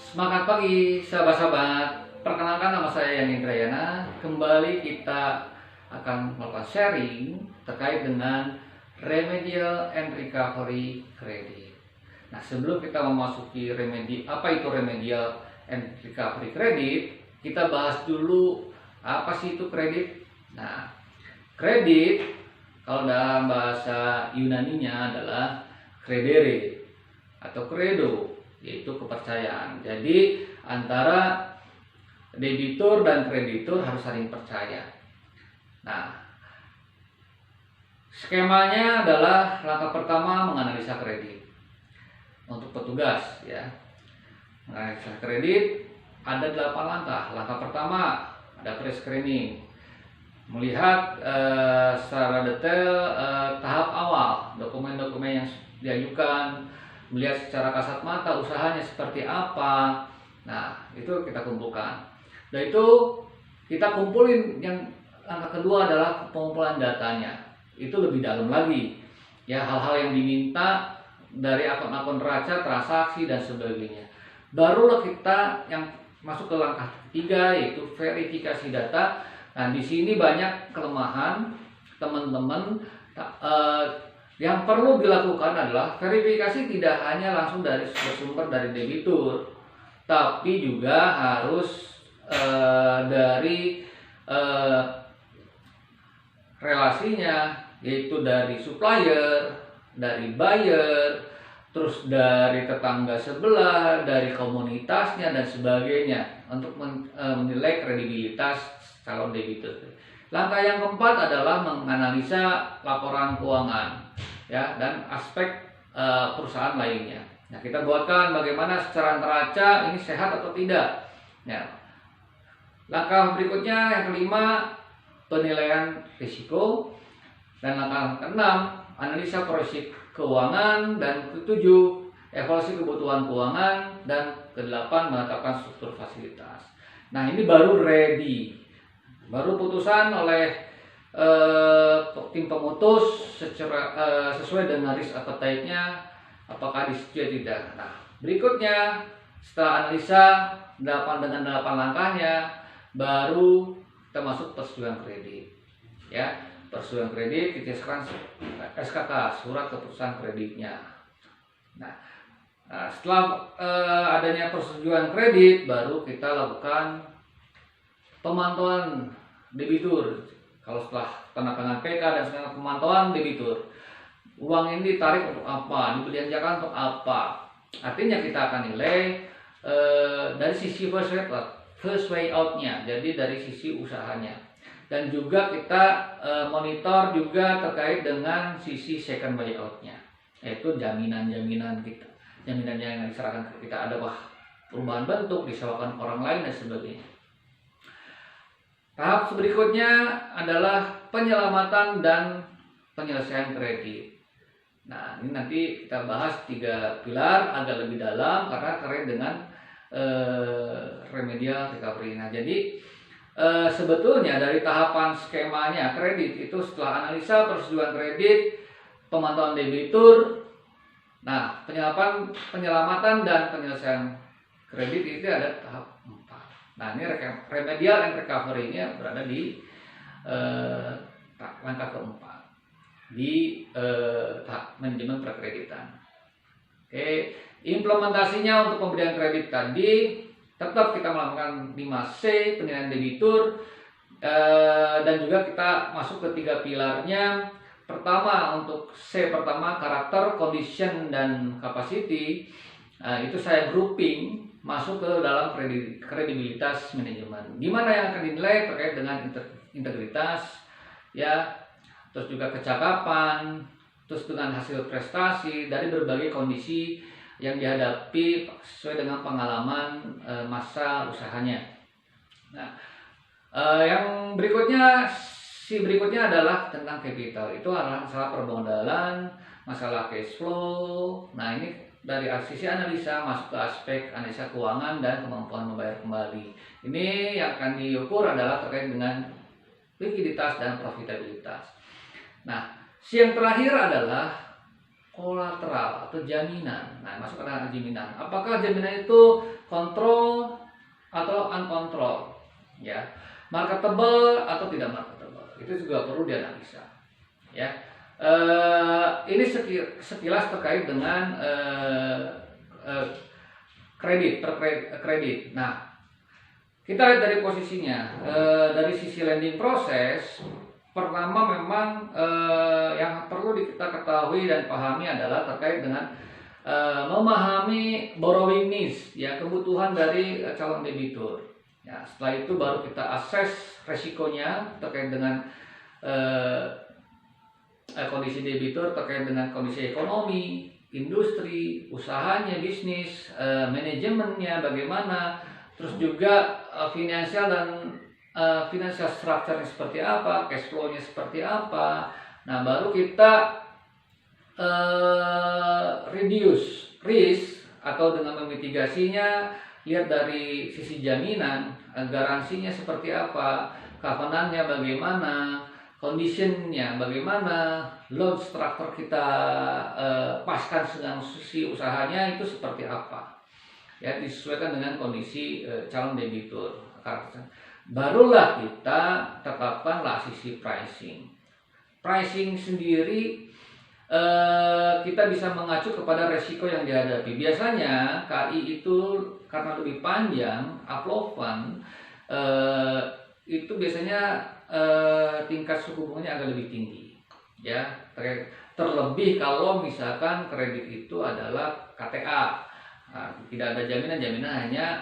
Semangat pagi sahabat-sahabat. Perkenalkan, nama saya Yani Indrayana. Kembali kita akan melakukan sharing terkait dengan remedial and recovery credit. Nah, sebelum kita memasuki apa itu remedial and recovery credit, kita bahas dulu apa sih itu kredit. Nah, kredit kalau dalam bahasa Yunaninya adalah credere atau credo, yaitu kepercayaan. Jadi antara debitur dan kreditur harus saling percaya. Nah, skemanya adalah langkah pertama menganalisa kredit. Untuk petugas ya, menganalisa kredit ada 8 langkah. Langkah pertama ada pre-screening, melihat secara detail tahap awal dokumen-dokumen yang diajukan, melihat secara kasat mata usahanya seperti apa. Nah, itu kita kumpulkan. Dan itu kita kumpulin. Yang langkah kedua adalah pengumpulan datanya. Itu lebih dalam lagi. Ya, hal-hal yang diminta dari akun-akun neraca, transaksi dan sebagainya. Barulah kita yang masuk ke langkah ketiga, yaitu verifikasi data. Nah, di sini banyak kelemahan teman-teman. Yang perlu dilakukan adalah verifikasi tidak hanya langsung bersumber dari debitur, tapi juga harus dari relasinya, yaitu dari supplier, dari buyer, terus dari tetangga sebelah, dari komunitasnya dan sebagainya, untuk menilai kredibilitas calon debitur. Langkah yang keempat adalah menganalisa laporan keuangan ya, dan aspek perusahaan lainnya. Nah, kita buatkan bagaimana secara neraca ini sehat atau tidak. Ya. Langkah berikutnya yang kelima, penilaian risiko, dan langkah keenam, analisa proyeksi keuangan, dan ketujuh, evaluasi kebutuhan keuangan, dan kedelapan, menetapkan struktur fasilitas. Nah, ini baru ready, baru putusan oleh tim pemutus sesuai dengan risk appetite-nya, apakah disetujui atau tidak. Nah, berikutnya setelah analisa 8 langkahnya, baru kita masuk persetujuan kredit. Ya, persetujuan kredit kita sekarang SKK, surat keputusan kreditnya. Nah, setelah adanya persetujuan kredit, baru kita lakukan pemantauan debitur. Kalau setelah tanda tangan PK dan sekarang pemantauan debitur, uang ini ditarik untuk apa, dibelanjakan untuk apa. Artinya kita akan nilai dari sisi first way out-nya, jadi dari sisi usahanya. Dan juga kita monitor juga terkait dengan sisi second way out-nya, yaitu jaminan-jaminan kita, jaminan yang diserahkan ke kita, ada perubahan bentuk, disewakan orang lain dan sebagainya. Tahap berikutnya adalah penyelamatan dan penyelesaian kredit. Nah, ini nanti kita bahas 3 pilar agak lebih dalam karena terkait dengan remedial recovery. Nah, jadi sebetulnya dari tahapan skemanya kredit itu setelah analisa persetujuan kredit, pemantauan debitur, nah penyelamatan dan penyelesaian kredit itu ada tahap 4. Nah, ini remedial and recovery-nya berada di langkah keempat di tahap manajemen perkreditan. Oke, implementasinya untuk pemberian kredit tadi tetap kita melakukan 5C, penilaian debitur, dan juga kita masuk ke 3 pilarnya. Pertama, untuk C pertama, karakter, condition, dan capacity, itu saya grouping masuk ke dalam kredibilitas manajemen. Gimana yang akan dinilai terkait dengan integritas, ya, terus juga kecakapan, terus dengan hasil prestasi dari berbagai kondisi yang dihadapi sesuai dengan pengalaman masa usahanya. Nah, yang berikutnya adalah tentang capital. Itu adalah masalah permodalan, masalah cash flow. Nah, ini dari sisi analisa masuk ke aspek analisa keuangan dan kemampuan membayar kembali. Ini yang akan diukur adalah terkait dengan likuiditas dan profitabilitas. Nah, yang terakhir adalah kolateral atau jaminan. Nah, masuk ke ranah jaminan. Apakah jaminan itu kontrol atau uncontrol? Ya, marketable atau tidak marketable? Itu juga perlu dianalisa. Ya, ini sekilas terkait dengan kredit. Nah, kita lihat dari posisinya, dari sisi lending proses. Pertama memang yang perlu kita ketahui dan pahami adalah terkait dengan memahami borrowing needs, ya, kebutuhan dari calon debitur. Ya, setelah itu baru kita assess resikonya terkait dengan kondisi debitur, terkait dengan kondisi ekonomi, industri, usahanya, bisnis, manajemennya bagaimana, terus juga finansial dan financial structure-nya seperti apa, cash flow-nya seperti apa. Nah, baru kita reduce risk atau dengan memitigasinya, lihat dari sisi jaminan, garansinya seperti apa, covenant-nya bagaimana, condition-nya bagaimana, loan structure kita paskan dengan sisi usahanya itu seperti apa. Ya, disesuaikan dengan kondisi calon debitur. Barulah kita tetapkanlah sisi pricing. Pricing sendiri kita bisa mengacu kepada resiko yang dihadapi. Biasanya KI itu karena lebih panjang, upload fund itu biasanya tingkat suku bunganya agak lebih tinggi. Ya, terlebih kalau misalkan kredit itu adalah KTA. Nah, tidak ada jaminan hanya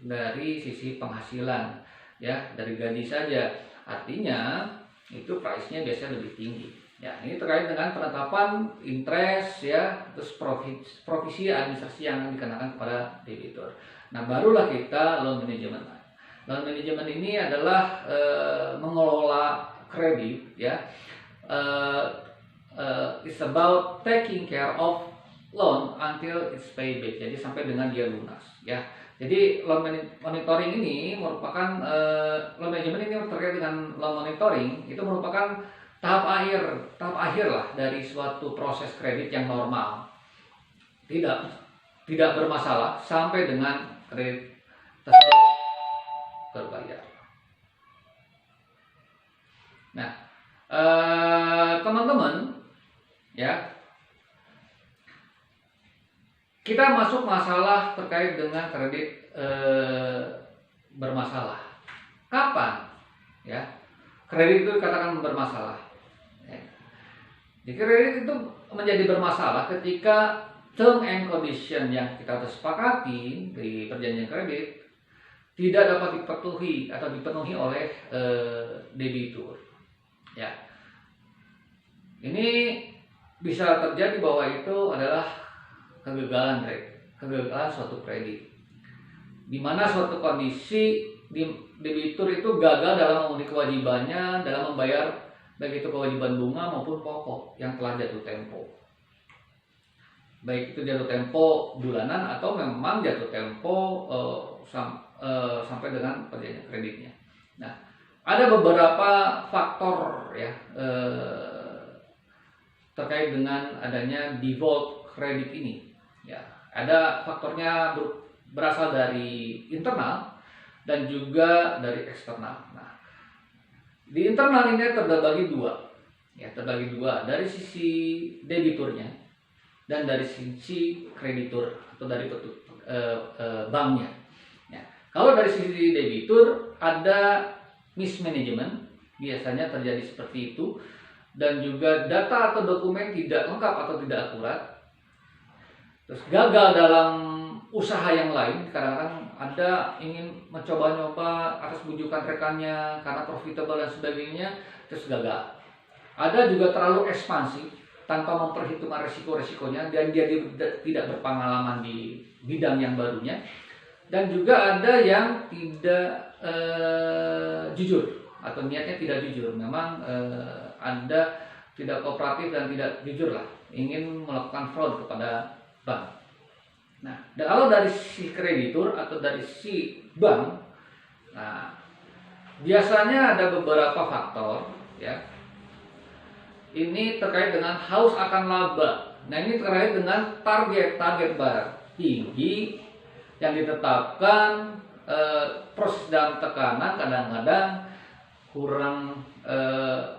dari sisi penghasilan, ya, dari gaji saja. Artinya itu price-nya biasanya lebih tinggi. Ya, ini terkait dengan penetapan interest, ya, terus provisi administrasi yang dikenakan kepada debitur. Nah, barulah kita loan management. Loan management ini adalah mengelola kredit, ya. It's about taking care of loan until it's paid back. Jadi sampai dengan dia lunas, ya. Jadi loan monitoring ini merupakan loan management ini terkait dengan loan monitoring itu merupakan tahap akhir lah dari suatu proses kredit yang normal. Tidak bermasalah sampai dengan kredit tersebut terbayar. Nah, teman-teman, ya, kita masuk masalah terkait dengan kredit bermasalah. Kapan, ya, kredit itu dikatakan bermasalah? Ya. Jadi kredit itu menjadi bermasalah ketika term and condition yang kita sepakati di perjanjian kredit tidak dapat dipenuhi oleh debitur. Ya, ini bisa terjadi bahwa itu adalah kegagalan suatu kredit, di mana suatu kondisi debitur itu gagal dalam memenuhi kewajibannya dalam membayar baik itu kewajiban bunga maupun pokok yang telah jatuh tempo, baik itu jatuh tempo bulanan atau memang jatuh tempo sampai dengan perjanjian kreditnya. Nah, ada beberapa faktor, ya, terkait dengan adanya default kredit ini. Ya, ada faktornya berasal dari internal dan juga dari eksternal. Nah, di internal ini terbagi dua, ya, dari sisi debiturnya dan dari sisi kreditur atau dari banknya. Ya, kalau dari sisi debitur ada mismanagement, biasanya terjadi seperti itu, dan juga data atau dokumen tidak lengkap atau tidak akurat. Terus gagal dalam usaha yang lain, kadang-kadang ada ingin mencoba-nyoba atas bujukan rekannya karena profitable dan sebagainya, terus gagal. Ada juga terlalu ekspansif tanpa memperhitungkan resiko-resikonya dan dia tidak berpengalaman di bidang yang barunya. Dan juga ada yang tidak jujur atau niatnya tidak jujur. Memang Anda tidak kooperatif dan tidak jujur lah, ingin melakukan fraud kepada bank. Nah, kalau dari si kreditur atau dari si bank, nah, biasanya ada beberapa faktor, ya, ini terkait dengan haus akan laba. Nah, ini terkait dengan target bar tinggi yang ditetapkan, proses dalam tekanan kadang-kadang kurang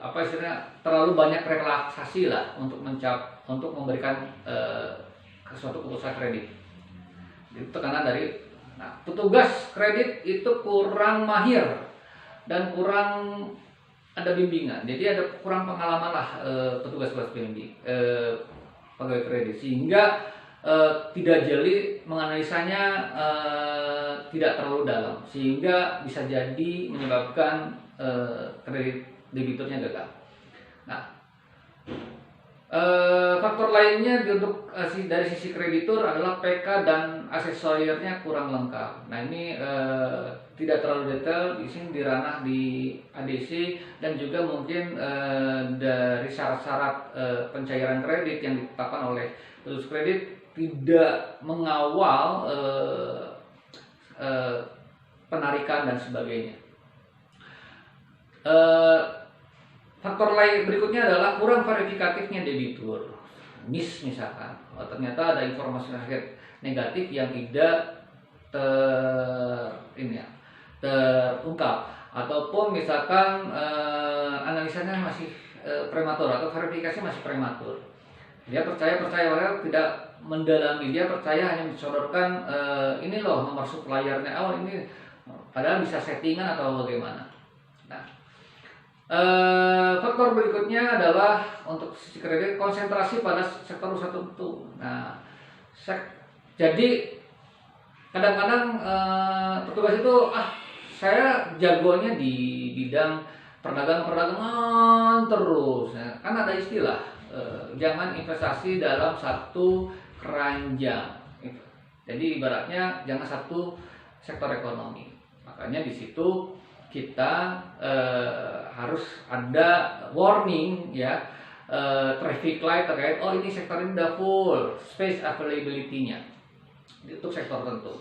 apa istilahnya, terlalu banyak relaksasi lah untuk memberikan suatu keputusan kredit. Itu tekanan dari petugas kredit itu kurang mahir dan kurang ada bimbingan. Jadi ada kurang pengalaman lah petugas pembimbing pegawai kredit, sehingga tidak jeli menganalisanya, tidak terlalu dalam, sehingga bisa jadi menyebabkan kredit debiturnya gagal. Nah, faktor lainnya untuk dari sisi kreditur adalah PK dan aksesorirnya kurang lengkap. Nah, ini tidak terlalu detail di sini, diranah di ADC, dan juga mungkin dari syarat-syarat pencairan kredit yang ditetapkan oleh petugas kredit tidak mengawal penarikan dan sebagainya. Faktor lain berikutnya adalah kurang verifikatifnya debitur. Misalkan ternyata ada informasi negatif yang tidak terungkap, ataupun misalkan analisanya masih prematur atau verifikasi masih prematur. Dia percaya tidak mendalami, dia percaya hanya disodorkan ini loh nomor suppliernya, ini padahal bisa settingan atau bagaimana. Nah, faktor berikutnya adalah untuk sisi kredit konsentrasi pada sektor usaha tertentu. Nah, jadi kadang-kadang petugas itu saya jagonya di bidang perdagangan terus. Nah, kan ada istilah jangan investasi dalam satu keranjang. Jadi ibaratnya jangan satu sektor ekonomi. Makanya di situ kita harus ada warning ya, traffic light terkait ini sektor ini udah full space availability-nya untuk sektor tertentu.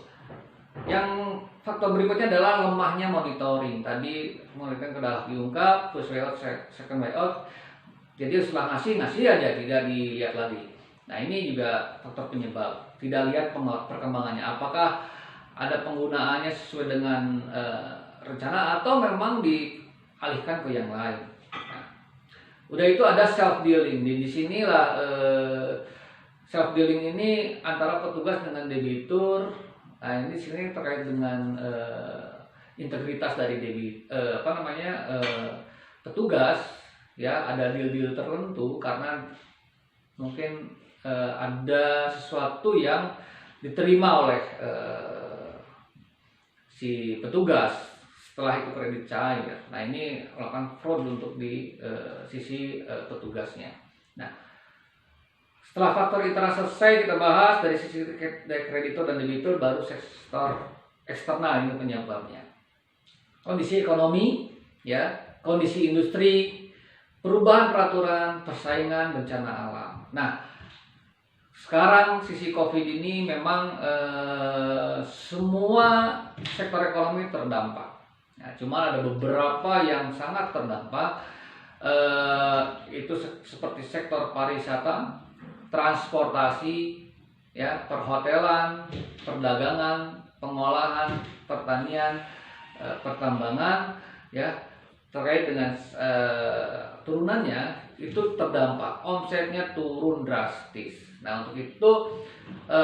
Yang faktor berikutnya adalah lemahnya monitoring. Tadi monitoring sudah diungkap, first way out, second way out. Jadi setelah ngasih aja, tidak dilihat lagi. Nah, ini juga faktor penyebab. Tidak lihat perkembangannya, apakah ada penggunaannya sesuai dengan rencana atau memang dialihkan ke yang lain. Nah, udah itu ada self dealing. Di sinilah self dealing ini antara petugas dengan debitur. Nah, ini sini terkait dengan integritas dari petugas. Ya, ada deal-deal tertentu karena mungkin ada sesuatu yang diterima oleh si petugas setelah itu kredit cair. Nah, ini melakukan fraud untuk di sisi petugasnya. Nah, setelah faktor internal selesai, kita bahas dari sisi kreditor dan debitur, baru sektor eksternal ini penyebabnya. Kondisi ekonomi, ya, kondisi industri, perubahan peraturan, persaingan, bencana alam. Nah, sekarang sisi COVID ini memang semua sektor ekonomi terdampak. Nah, cuma ada beberapa yang sangat terdampak, itu seperti sektor pariwisata, transportasi, ya, perhotelan, perdagangan, pengolahan, pertanian, pertambangan, ya, terkait dengan turunannya itu terdampak, omsetnya turun drastis. Nah, untuk itu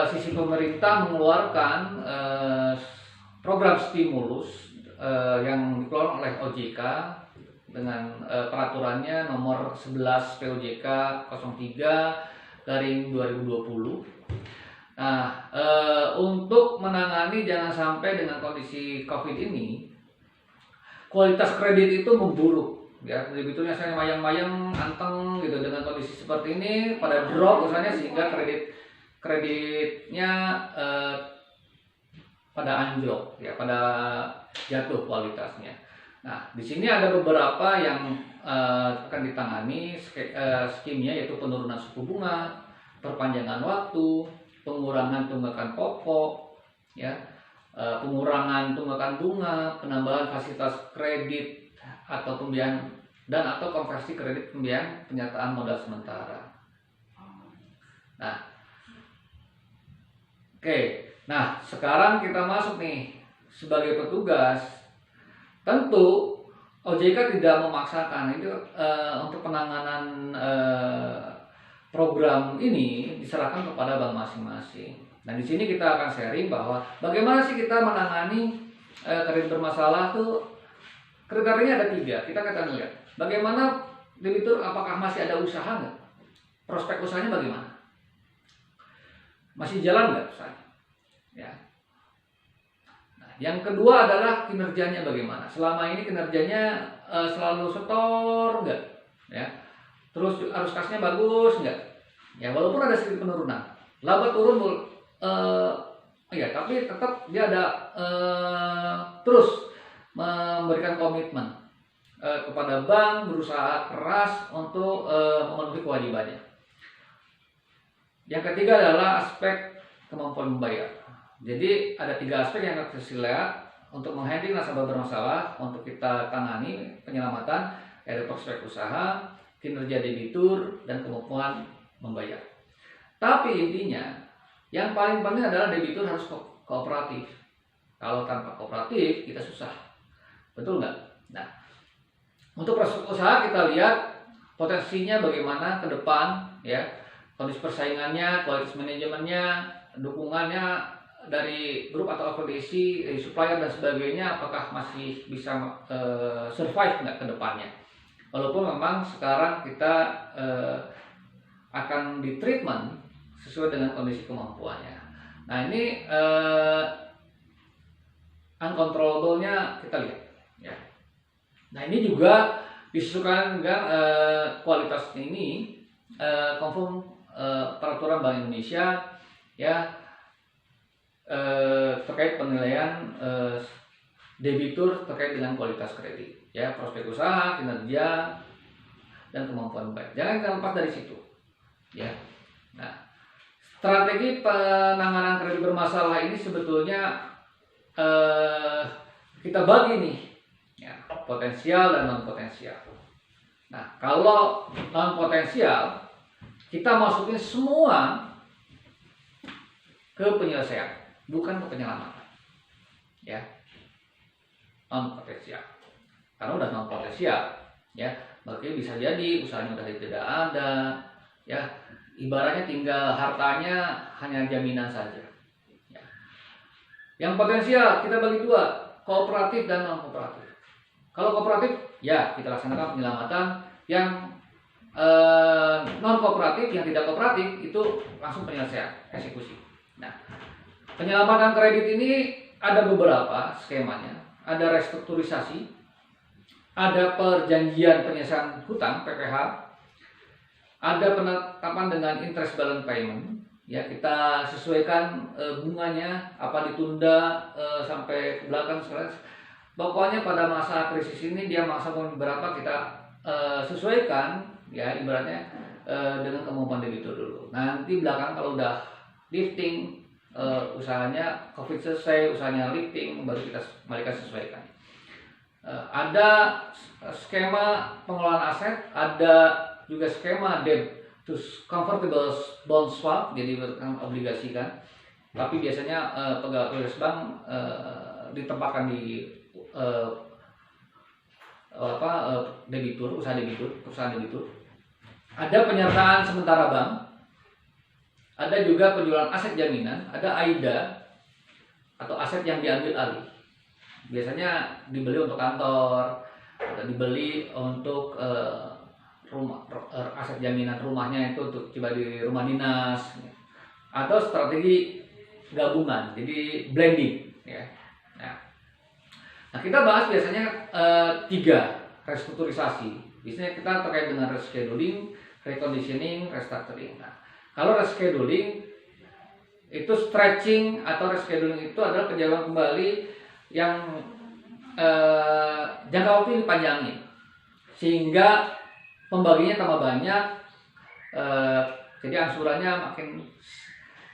sisi pemerintah mengeluarkan program stimulus yang dikeluarkan oleh OJK dengan peraturannya nomor 11 POJK 03/2020. Nah, untuk menangani jangan sampai dengan kondisi COVID ini kualitas kredit itu memburuk. Ya, debiturnya saya mayang-mayang anteng gitu, dengan kondisi seperti ini pada drop usahanya, sehingga kreditnya pada anjlok, ya, pada jatuh kualitasnya. Nah, di sini ada beberapa yang akan ditangani skimnya, yaitu penurunan suku bunga, perpanjangan waktu, pengurangan tunggakan pokok, ya, pengurangan tunggakan bunga, penambahan fasilitas kredit atau pembiayaan dan atau konversi kredit pembiayaan penyertaan modal sementara. Nah, oke. Nah, sekarang kita masuk nih sebagai petugas. Tentu OJK tidak memaksakan itu untuk penanganan program ini diserahkan kepada bank masing-masing. Nah, di sini kita akan sharing bahwa bagaimana sih kita menangani kredit bermasalah tuh. Kriterianya ada 3. Kita akan lihat bagaimana debitur, apakah masih ada usaha nggak, prospek usahanya bagaimana, masih jalan nggak usahanya, ya. Nah, yang kedua adalah kinerjanya bagaimana, selama ini kinerjanya selalu setor nggak, ya. Terus arus kasnya bagus nggak, ya, walaupun ada sedikit penurunan, laba turun, ya, tapi tetap dia ada terus memberikan komitmen kepada bank, berusaha keras untuk memenuhi kewajibannya. Yang ketiga adalah aspek kemampuan membayar. Jadi ada 3 aspek yang harus kita lihat untuk menghandle nasabah bermasalah, untuk kita tangani penyelamatan, yaitu prospek usaha, kinerja debitur, dan kemampuan membayar. Tapi intinya yang paling penting adalah debitur harus kooperatif. Kalau tanpa kooperatif kita susah. Betul nggak? Nah, untuk prospek usaha kita lihat potensinya bagaimana ke depan, ya, kondisi persaingannya, kualitas manajemennya, dukungannya dari grup atau akreditasi, dari supplier dan sebagainya, apakah masih bisa survive nggak ke depannya. Walaupun memang sekarang kita akan di treatment sesuai dengan kondisi kemampuannya. Nah, ini uncontrollable-nya kita lihat. Ya. Nah, ini juga disesuaikan dengan kualitas ini konform peraturan Bank Indonesia, ya, terkait penilaian debitur terkait dengan kualitas kredit, ya, prospek usaha, kinerja, dan kemampuan bayar. Jangan kita lepas dari situ, ya. Nah, strategi penanganan kredit bermasalah ini sebetulnya kita bagi nih, ya, potensial dan non potensial. Nah, kalau non potensial kita masukin semua ke penyelesaian, bukan ke penyelamatan, ya, non potensial. Karena udah non potensial, ya, berarti bisa jadi usahanya udah tidak ada, ya, ibaratnya tinggal hartanya hanya jaminan saja. Ya. Yang potensial kita bagi 2, kooperatif dan non kooperatif. Kalau kooperatif, ya, kita laksanakan penyelamatan. Yang non kooperatif, yang tidak kooperatif, itu langsung penyelesaian, eksekusi. Nah, penyelamatan kredit ini ada beberapa skemanya. Ada restrukturisasi, ada perjanjian penyelesaian hutang (PPH), ada penetapan dengan interest balance payment. Ya, kita sesuaikan bunganya, apa ditunda sampai ke belakang. Pokoknya pada masa krisis ini dia masa berapa kita sesuaikan, ya, ibaratnya dengan kemampuan debitur dulu. Nanti belakang kalau udah lifting, usahanya COVID selesai, usahanya lifting, baru kita sesuaikan. Ada skema pengelolaan aset, ada juga skema debt to convertible bond swap, jadi obligasi kan. Tapi biasanya pegawai bank ditempatkan di debitur, perusahaan debitur. Ada penyertaan sementara bank, ada juga penjualan aset jaminan, ada AIDA atau aset yang diambil alih. Biasanya dibeli untuk kantor, atau dibeli untuk rumah, aset jaminan rumahnya itu untuk coba di rumah dinas, atau strategi gabungan, jadi blending, ya. Nah, kita bahas biasanya 3 restrukturisasi. Biasanya kita terkait dengan rescheduling, reconditioning, restructuring. Nah, kalau rescheduling itu stretching atau rescheduling itu adalah penjagaan kembali yang jangka waktu dipanjangin sehingga pembaginya tambah banyak, jadi angsurannya makin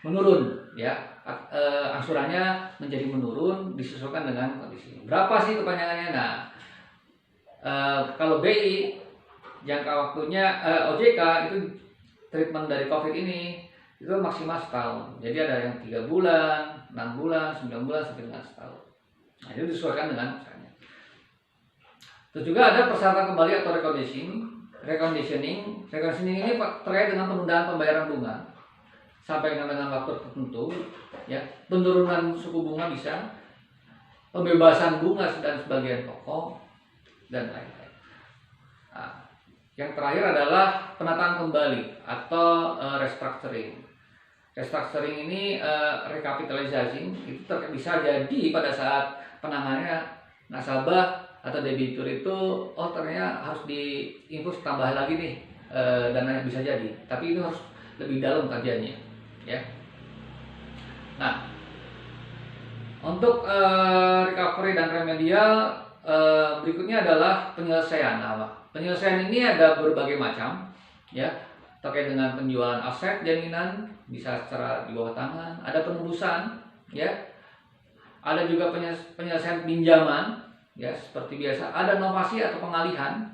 menurun, ya, angsurannya menjadi menurun disesuaikan dengan kondisi. Berapa sih kepanjangannya? Nah, Kalau BI jangka waktunya OJK itu treatment dari COVID ini itu maksimal setahun. Jadi ada yang 3 bulan, 6 bulan, 9 bulan sampai dengan setahun. Nah, itu disesuaikan dengan misalnya. Terus juga ada persyaratan kembali atau reconditioning. Reconditioning ini terkait dengan penundaan pembayaran bunga sampai dengan waktu tertentu, ya. Penurunan suku bunga bisa, pembebasan bunga dan sebagian pokok dan lain-lain. Nah, yang terakhir adalah penataan kembali atau restructuring. Restructuring ini rekapitalisasi itu bisa jadi pada saat penanganannya nasabah atau debitur itu ternyata harus diinfus tambah lagi nih dananya, bisa jadi. Tapi itu harus lebih dalam kajiannya, ya. Nah, untuk recovery dan remedial berikutnya adalah penyelesaian. Penyelesaian ini ada berbagai macam, ya, terkait dengan penjualan aset jaminan bisa secara di bawah tangan, ada penebusan, ya, ada juga penyelesaian pinjaman, ya, seperti biasa, ada novasi atau pengalihan,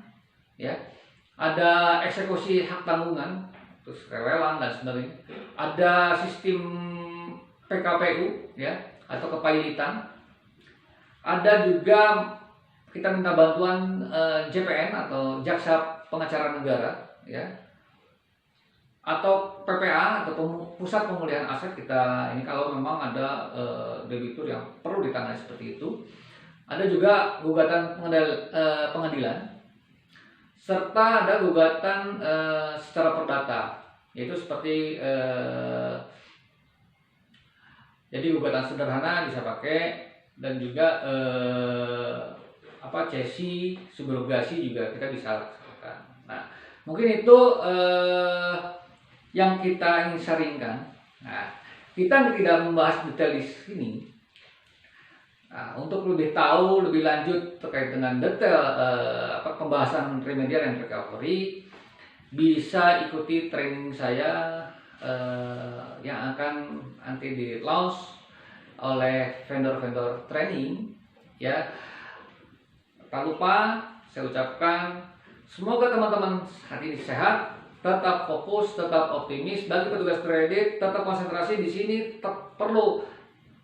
ya, ada eksekusi hak tanggungan, terus rewelan dan sebagainya, ada sistem PKPU, ya, atau kepailitan, ada juga kita minta bantuan JPN atau Jaksa Pengacara Negara, ya, atau PPA atau Pusat Pemulihan Aset kita ini kalau memang ada debitur yang perlu ditangani seperti itu. Ada juga gugatan pengadilan, serta ada gugatan secara perdata, yaitu seperti jadi gugatan sederhana bisa pakai, dan juga cesi, subrogasi juga kita bisa laksanakan. Nah, mungkin itu yang kita ingin sharingkan. Nah, kita tidak membahas detail di sini. Nah, untuk lebih tahu lebih lanjut terkait dengan detail pembahasan remedial dan recovery, bisa ikuti training saya yang akan nanti di launch oleh vendor-vendor training, ya. Tak lupa saya ucapkan semoga teman-teman hari ini sehat, tetap fokus, tetap optimis. Bagi petugas kredit, tetap konsentrasi di sini. Perlu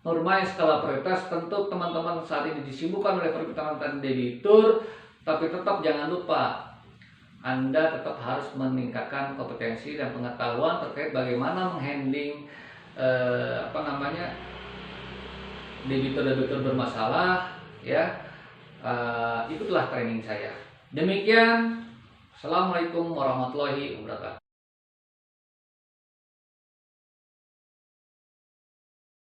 normal skala prioritas. Tentu teman-teman saat ini disibukkan oleh permintaan debitur, tapi tetap jangan lupa Anda tetap harus meningkatkan kompetensi dan pengetahuan terkait bagaimana menghandling debitur-debitur bermasalah, ya. Ikutlah training saya. Demikian, assalamualaikum warahmatullahi wabarakatuh.